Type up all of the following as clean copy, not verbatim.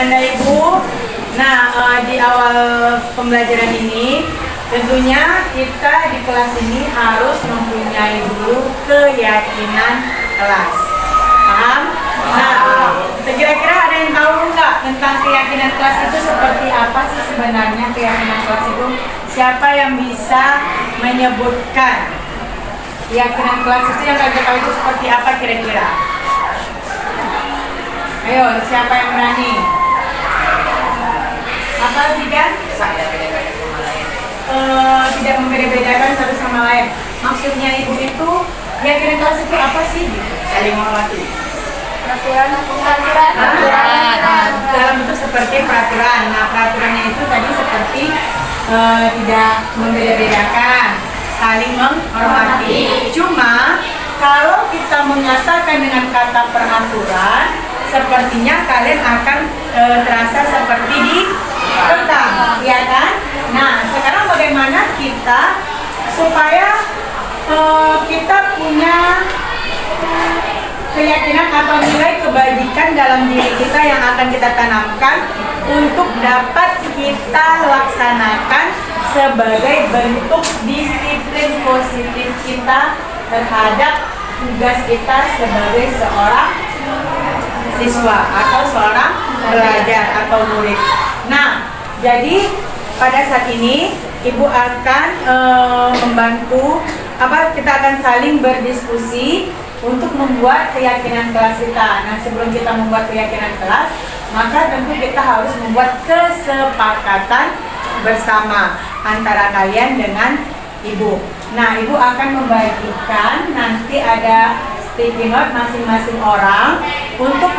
Nanda Ibu. Nah, di awal pembelajaran ini tentunya kita di kelas ini harus mempunyai dulu keyakinan kelas. Paham? Nah, kira-kira ada yang tahu nggak tentang keyakinan kelas itu seperti apa sih sebenarnya keyakinan kelas itu? Siapa yang bisa menyebutkan keyakinan kelas itu yang kalian tahu itu seperti apa kira-kira? Ayo, siapa yang berani? Apa tiga? Tidak membeda-bedakan satu sama lain. Maksudnya ibu itu keyakinan kelas itu apa sih? Saling menghormati. Peraturan. Dalam bentuk seperti peraturan. Nah, peraturannya itu tadi seperti tidak membeda-bedakan, saling menghormati. Cuma kalau kita menyatakan dengan kata peraturan, sepertinya kalian akan terasa seperti dikekang, ya kan? Nah, sekarang bagaimana kita supaya kita punya keyakinan atau nilai kebajikan dalam diri kita yang akan kita tanamkan untuk dapat kita laksanakan sebagai bentuk disiplin positif kita terhadap tugas kita sebagai seorang siswa atau seorang pelajar atau murid. Nah, jadi pada saat ini Ibu akan membantu kita akan saling berdiskusi untuk membuat keyakinan kelas kita. Nah, sebelum kita membuat keyakinan kelas, maka tentu kita harus membuat kesepakatan bersama antara kalian dengan Ibu. Nah, Ibu akan membagikan nanti ada sticky note masing-masing orang untuk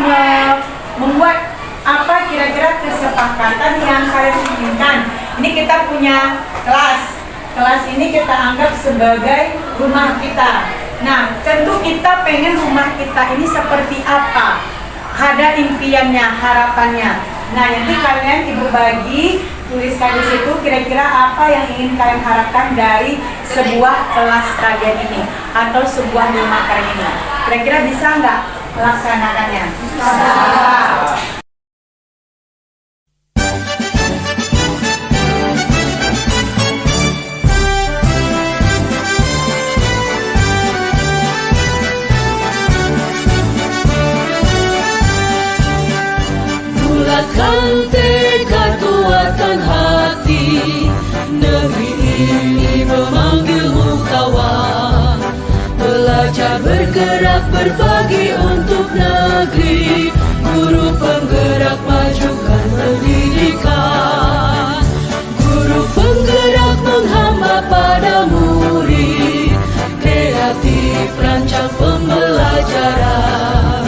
membuat apa kira-kira kesepakatan yang kalian inginkan. Ini kita punya kelas. Kelas ini kita anggap sebagai rumah kita. Nah, tentu kita pengen rumah kita ini seperti apa? Ada impiannya, harapannya. Nah, nanti kalian Ibu bagi, tuliskan di situ kira-kira apa yang ingin kalian harapkan dari sebuah kelas kalian ini atau sebuah rumah kalian ini. Kira-kira bisa nggak melaksanakannya? Bisa. Bulatkan tekad, kuatkan hati, negeri ini memanggilmu kawan. Belajar bergerak berbagi untuk negeri, guru penggerak majukan pendidikan. Guru penggerak menghamba pada murid, kreatif rancang pembelajaran.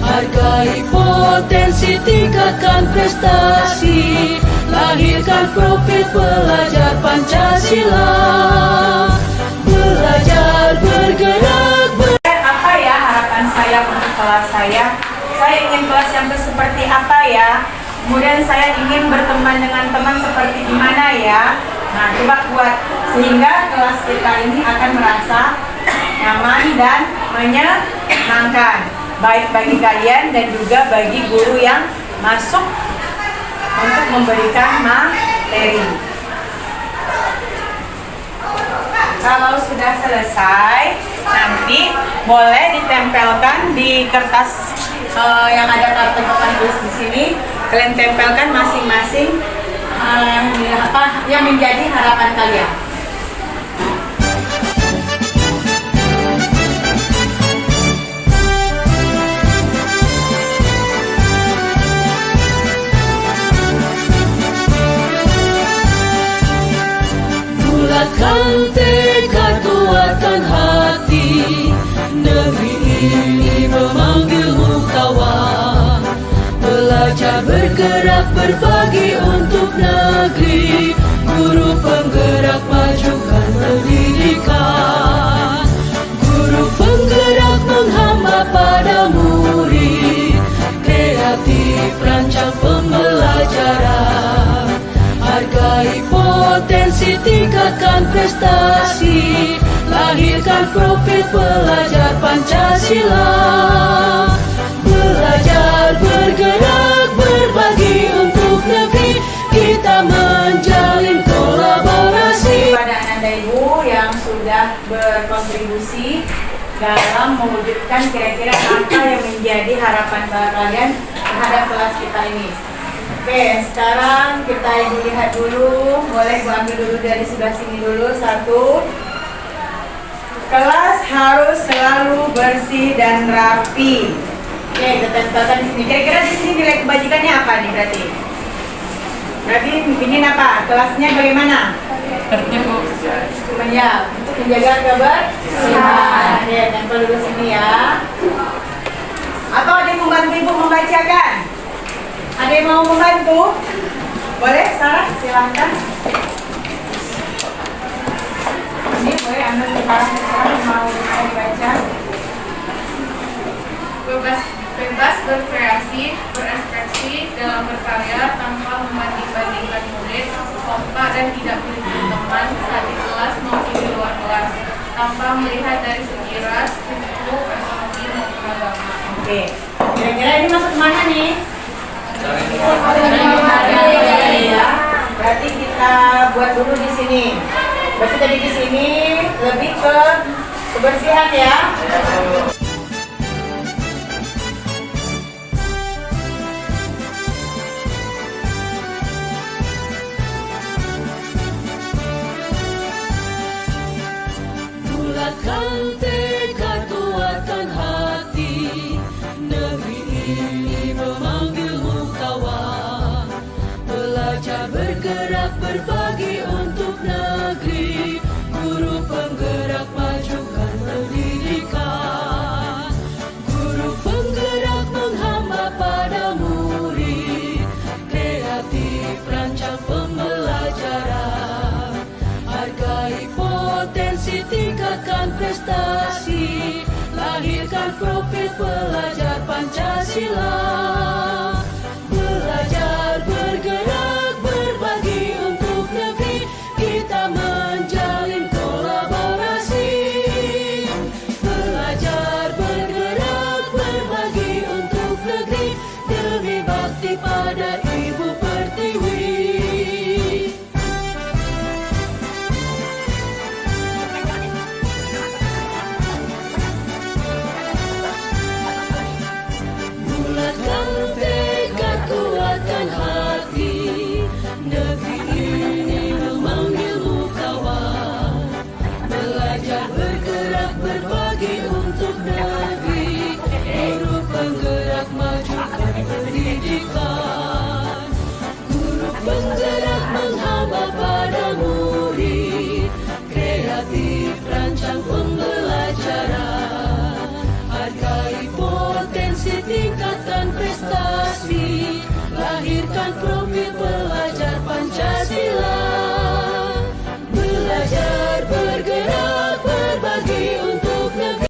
Hargai potensi, tingkatkan prestasi, lahirkan profil pelajar Pancasila. Belajar bergerak Apa ya harapan saya untuk kelas saya? Saya ingin kelas yang seperti apa ya? Kemudian saya ingin berteman dengan teman seperti gimana ya? Nah, coba buat sehingga kelas kita ini akan merasa nyaman dan menyenangkan, baik bagi kalian dan juga bagi guru yang masuk untuk memberikan materi. Kalau sudah selesai, nanti boleh ditempelkan di kertas yang ada kartu tulis di sini. Kalian tempelkan masing-masing apa yang menjadi harapan kalian. Bulatkan tekad, kuatkan hati, negeri ini memanggilmu kawan. Belajar bergerak berbagi untuk negeri, guru penggerak majukan pendidikan. Guru penggerak menghamba pada murid, kreatif rancang pembelajaran. Hargai potensi, tingkatkan prestasi, lahirkan profil pelajar Pancasila. Belajar bergerak berbagi sudah berkontribusi dalam mewujudkan kira-kira apa yang menjadi harapan kalian terhadap kelas kita ini. Oke, sekarang kita lihat dulu, boleh gua ambil dulu dari sebelah sini dulu. Satu, kelas harus selalu bersih dan rapi. Oke, kita tempelkan di sini. Kira-kira di sini nilai kebajikannya apa nih berarti? Berarti ingin apa? Kelasnya bagaimana? Ya, untuk menjaga kebersihan. Oke, tempel dulu sini ya. Atau ada yang membantu ibu membacakan? Ada yang mau membantu? Boleh, Sarah? Silahkan. Ini boleh ambil sekarang mau dibaca. Bebas berkreasi, berekspresi dalam berkarya tanpa membanding-bandingkan murid, kompak dan tidak memiliki teman saat di kelas maupun di luar kelas, tanpa melihat dari segi ras, suku, ekonomi maupun agama. Oke, kira-kira ini masuk mana nih? Berarti kita buat dulu di sini. Berarti tadi di sini lebih ke kebersihan ya. Bulatkan tekad, kuatkan hati, negeri ini memanggilmu kawan. Belajar bergerak berbagi untuk negeri, guru penggerak majukan pendidikan. Guru penggerak menghamba pada murid, kreatif rancang pembelajaran. Hargai potensi, tingkatkan prestasi, lahirkan profil pelajar Pancasila. Belajar bergerak berbagi untuk negeri, kita menjalin kolaborasi. Belajar bergerak berbagi untuk negeri, demi bakti pada Ibu Pertiwi. Bulatkan tekad, kuatkan hati, negeri ini memanggilmu kawan. Belajar bergerak berbagi untuk negeri, guru penggerak majukan pendidikan. Guru penggerak menghamba pada murid, kreatif rancang pembelajaran. Hargai potensi, tingkatkan prestasi, lahirkan profil pelajar Pancasila. Belajar bergerak berbagi untuk negeri.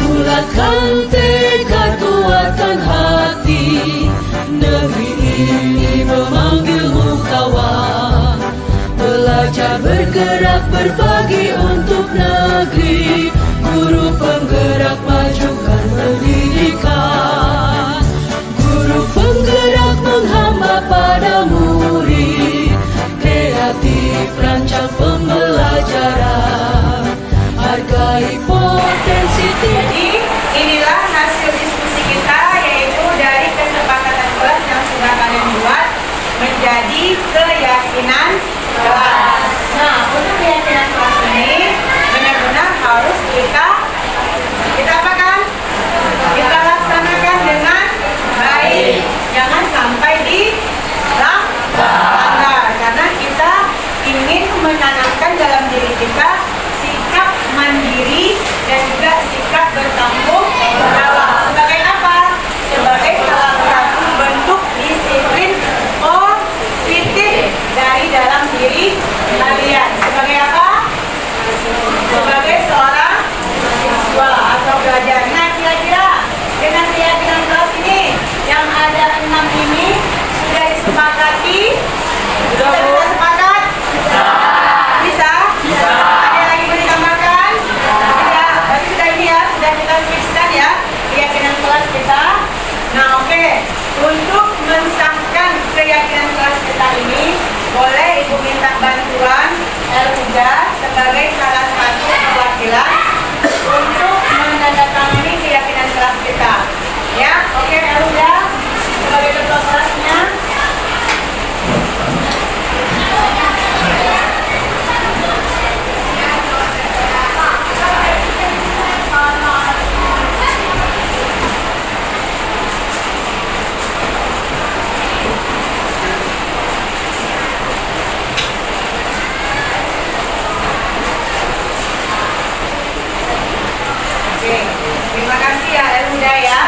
Bulatkan tekad, kuatkan hati, negeri ini memanggilmu kawan. Belajar bergerak berbagi untuk negeri, guru penggerak majukan pendidikan. Guru penggerak menghamba pada murid, kreatif rancang pembelajaran. menanamkan dalam diri kita sikap mandiri dan juga sikap bertanggung jawab. Sebagai apa? Sebagai salah satu bentuk disiplin positif dari dalam diri kalian. Sebagai apa? Sebagai seorang siswa atau pelajar. Nah, kira-kira dengan keyakinan kelas ini yang ada 6 ini sudah disepakati? Kita bisa sepakat? Bisa? Ada yang lagi mau ditambahkan? Tidak. Berarti sudah ini ya, sudah kita fixkan ya keyakinan kelas kita. Nah, oke. Untuk mensahkan keyakinan kelas kita ini, boleh Ibu minta bantuan Elhuda sebagai salah satu perwakilan untuk menandatangani keyakinan kelas kita. Ya, oke Elhuda sebagai ketua kelasnya. Oke, terima kasih ya Elhuda ya.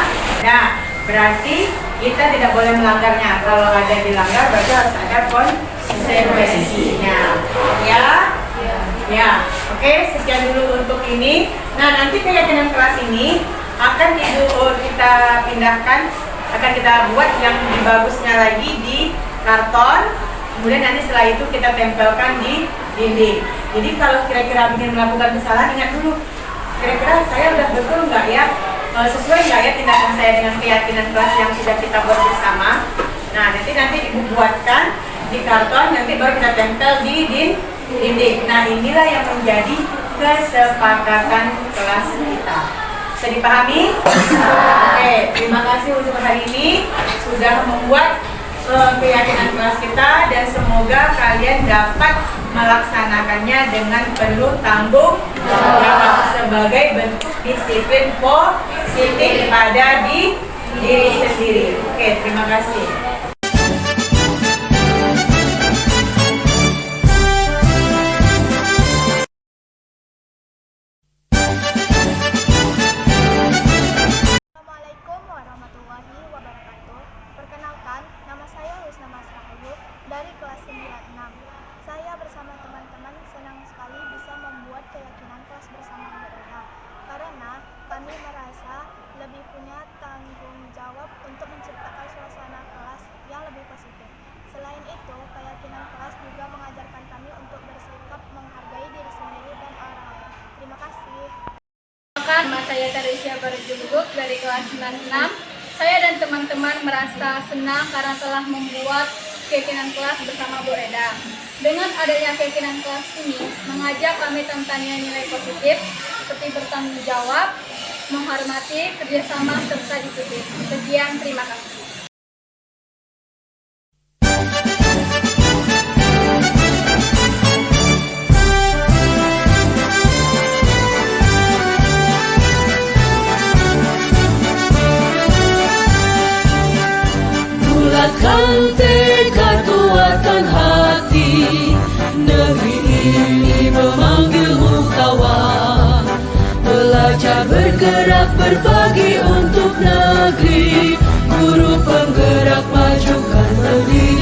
Nah, berarti kita tidak boleh melanggarnya. Kalau ada dilanggar berarti harus ada konsekuensinya. Ya? Ya. Oke, sekian dulu untuk ini. Nah, nanti keyakinan kelas ini akan kita pindahkan, akan kita buat yang lebih bagusnya lagi di karton. Kemudian nanti setelah itu kita tempelkan di dinding. Jadi kalau kira-kira ingin melakukan kesalahan, ingat dulu. Kira-kira saya udah betul nggak ya, sesuai nggak ya tindakan saya dengan keyakinan kelas yang sudah kita buat bersama. Nah, nanti Ibu buatkan di karton, nanti baru kita tempel di dinding. Nah, inilah yang menjadi kesepakatan kelas kita. Bisa dipahami? Oke, terima kasih untuk hari ini sudah membuat keyakinan kelas kita, dan semoga kalian dapat melaksanakannya dengan penuh tanggung jawab sebagai bentuk disiplin positif pada diri sendiri. Oke, terima kasih. Assalamualaikum warahmatullahi wabarakatuh. Perkenalkan, nama saya Wisna Masrahayu dari kelas 96. Saya bersama teman-teman senang sekali bisa membuat keyakinan kelas bersama mereka, karena kami merasa lebih punya tanggung jawab untuk menciptakan suasana kelas yang lebih positif. Selain itu, keyakinan kelas juga mengajarkan kami untuk bersikap menghargai diri sendiri dan orang lain. Terima kasih. Nama saya Teresia Barjuluk dari kelas 96. Saya dan teman-teman merasa senang karena telah membuat keyakinan kelas bersama Bu Reda. Dengan adanya keyakinan kelas ini, mengajak kami tentang nilai positif seperti bertanggung jawab, menghormati, kerjasama, serta disiplin. Sekian, terima kasih. Bulatkan tekad, kuatkan hati, negeri ini memanggilmu kawan. Belajar bergerak berbagi untuk negeri, guru penggerak majukan negeri.